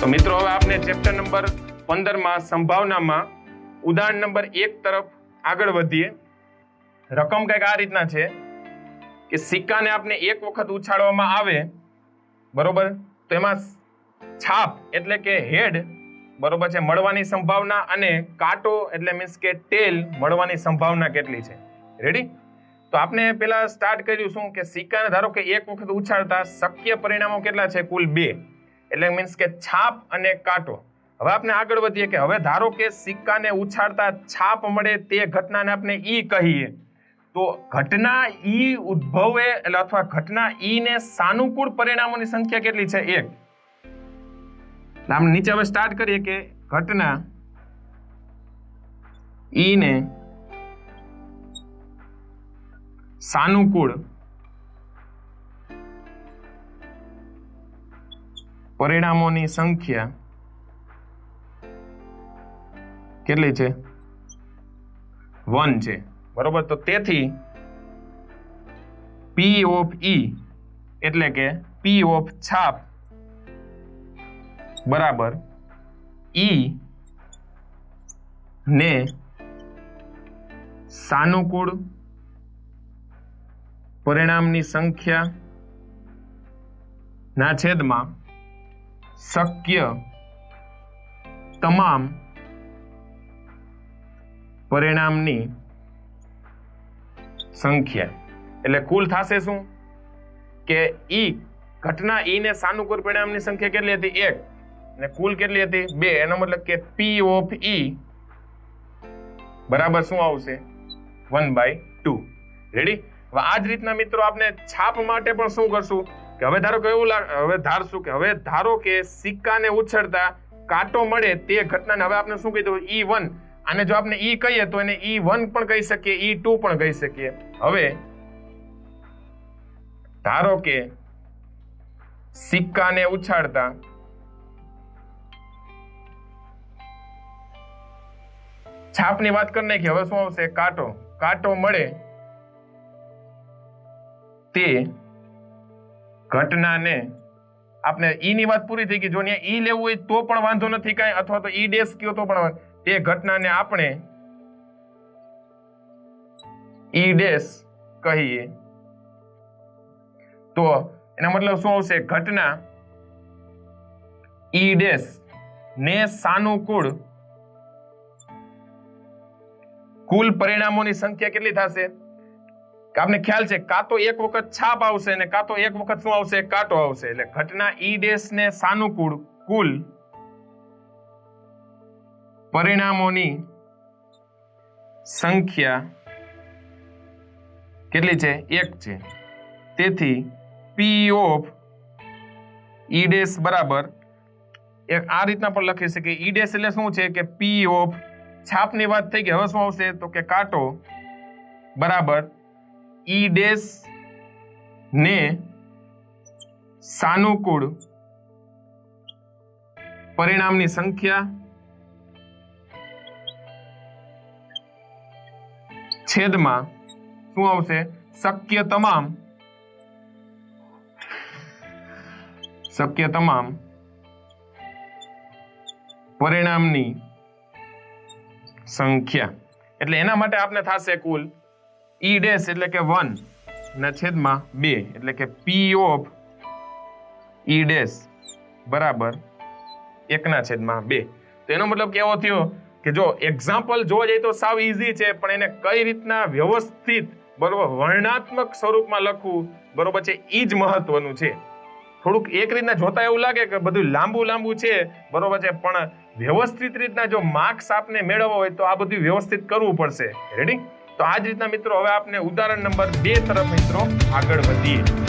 તો મિત્રો હવે આપણે ચેપ્ટર નંબર 15 માં સંભાવનામાં ઉદાહરણ નંબર 1 તરફ આગળ વધીએ. રકમ કંઈક આ રીતના છે કે સિક્કાને આપણે એક વખત ઉછાળવામાં આવે, બરોબર, તો એમાં છાપ એટલે કે હેડ, બરોબર છે, મળવાની સંભાવના અને કાંટો એટલે મીન્સ કે ટેલ મળવાની સંભાવના કેટલી છે. રેડી? તો આપણે પેલા સ્ટાર્ટ કર્યું શું કે સિક્કાને ધારો કે એક વખત ઉછાળતા શક્ય પરિણામો કેટલા છે? કુલ 2, એટલે મીન્સ કે છાપ અને કાંટો. હવે આપણે આગળ વધીએ કે હવે ધારો કે સિક્કાને ઉછાળતા છાપ મળે તે ઘટનાને આપણે ઈ કહીએ, તો ઘટના ઈ ઉદ્ભવે એટલે અથવા ઘટના ઈ ને સાનુકૂળ પરિણામોની સંખ્યા કેટલી છે? 1. આપણે નીચે હવે સ્ટાર્ટ કરીએ કે ઘટના ઈ ને સાનુકૂળ પરિણામોની સંખ્યા કેટલી છે? 1 છે, બરોબર. તો તેથી P ઓફ E એટલે કે P ઓફ છાપ બરાબર E ને સાનુકૂળ પરિણામની સંખ્યા ના છેદમાં શક્ય તમામ પરિણામની સંખ્યા. એટલે કુલ થશે શું કે ઈ ઘટના ઈ ને સાનુકૂળ પરિણામની સંખ્યા કેટલી હતી? 1, અને કુલ કેટલી હતી? 2. એનો મતલબ કે P ઓફ E બરાબર શું આવશે? 1/2. રેડી? હવે આ જ રીતના મિત્રો આપણે છાપ માટે પણ શું કરશું કે હવે ધારો કે હવે ધારો કે સિક્કાને ઉછળતા કાંટો મળે તે ઘટનાને હવે આપણે શું કીધું? E1. આને જો આપણે E કહીએ તો એને E1 પણ કહી શકીએ, E2 પણ કહી શકીએ. હવે ધારો કે સિક્કાને ઉછાળતા છાપની વાત કરી નાખી. હવે શું આવશે? કાંટો મળે તે ઘટનાને આપણે ઈ ની વાત પૂરી થઈ ગઈ. જો અહીંયા ઈ લેવું હોય તો પણ વાંધો નથી કાંઈ, અથવા તો ઈ ડેશ કયો તો પણ તે ઘટનાને આપણે ઈ ડેશ કહીએ. તો એના મતલબ શું આવશે? ઘટના ઈ ડેશ ને સાનુકૂળ કુલ પરિણામોની સંખ્યા કેટલી થશે? આપને ખ્યાલ છે કાં તો એક વખત છાપ આવશે ને કાં તો એક વખત શું આવશે? કાંટો આવશે. એટલે ઘટના ઈ ડેશ ને સાનુકૂળ કુલ પરિણામોની સંખ્યા કેટલી છે? 1 છે. તેથી P ઓફ ઈ ડેશ બરાબર એક આ રીતના પણ લખી શકીએ. ઈ ડેશ એટલે શું છે કે P ઓફ છાપની વાત થઈ ગઈ. હવે શું આવશે? તો કે કાંટો બરાબર ઈ ડેશ ને સાનુકૂળ પરિણામની સંખ્યા છેદમાં શું આવશે? શક્ય તમામ પરિણામની સંખ્યા. એટલે એના માટે આપણે થશે કુલ ઈ ડેશ એટલે કે 1 ના છેદમાં 2 એટલે કે P ઓફ ઈ ડેશ બરાબર 1 ના છેદમાં 2. તો એનો મતલબ કેવો થયો કે જો એક્ઝામ્પલ જોવા જઈએ તો સાવ ઈઝી છે, પણ એને કઈ રીતના વ્યવસ્થિત, બરોબર, વર્ણનાત્મક સ્વરૂપમાં લખવું, બરોબર છે, ઈ જ મહત્વનું છે. થોડુંક એક રીતના જોતા એવું લાગે કે બધું લાંબુ છે, બરોબર છે, પણ વ્યવસ્થિત રીતના જો માર્ક્સ આપને મેળવવા હોય તો આ બધું વ્યવસ્થિત કરવું પડશે. રેડી? તો આ જ રીતના મિત્રો હવે આપણે ઉદાહરણ નંબર 2 તરફ મિત્રો આગળ વધીએ.